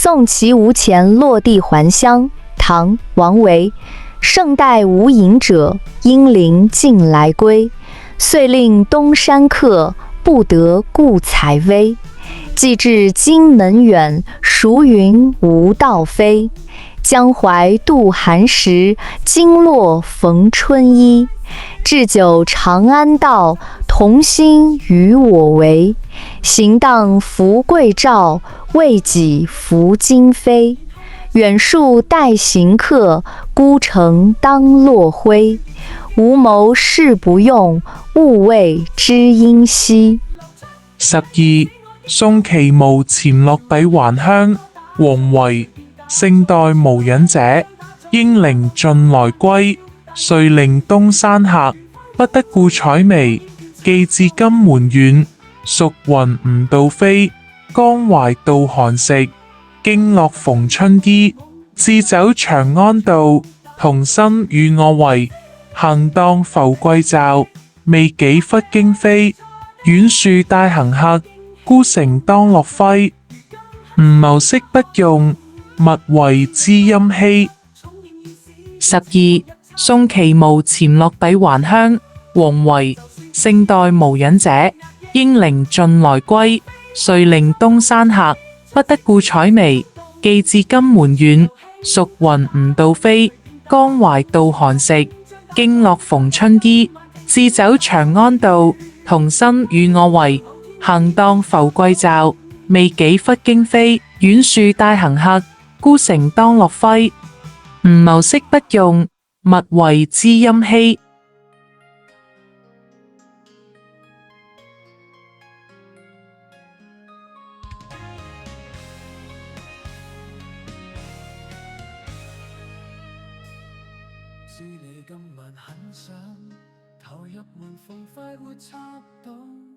送其无钱落地还乡。唐·王维。胜代无隐者，应临尽来归。遂令东山客，不得故采薇。既至荆门远，孰云无道飞？江淮渡寒食，金络逢春衣。置酒长安道，同心与我为。行当扶桂棹，为己扶荆飞。远戍待行客，孤城当落晖。吾谋事不用，勿谓知音稀。12. 送其無錢落底還鄉。王維。勝代無隱者，應陵盡來歸。遂令東山客，不得故采薇。寄至金門遠，屬雲吳道飛。江淮道寒食，經絡逢春衣。置酒長安道，同心與我為。行當浮桂棹，未幾忽驚飛。遠樹帶行客，孤城當落暉。吾謀昔不用，勿謂知音稀。12. 送其無錢落底還鄉。王維。勝代無隱者，應陵盡來歸。遂令東山客，不得故采薇。寄至金門遠，屬雲吳道飛。江淮道寒食，經絡逢春衣。置酒長安道，同心與我為。行當浮桂棹，未幾忽驚飛。遠樹帶行客，孤城當落暉。吾謀昔不用，勿謂知音稀。知你今晚很想投入門縫，快活插動。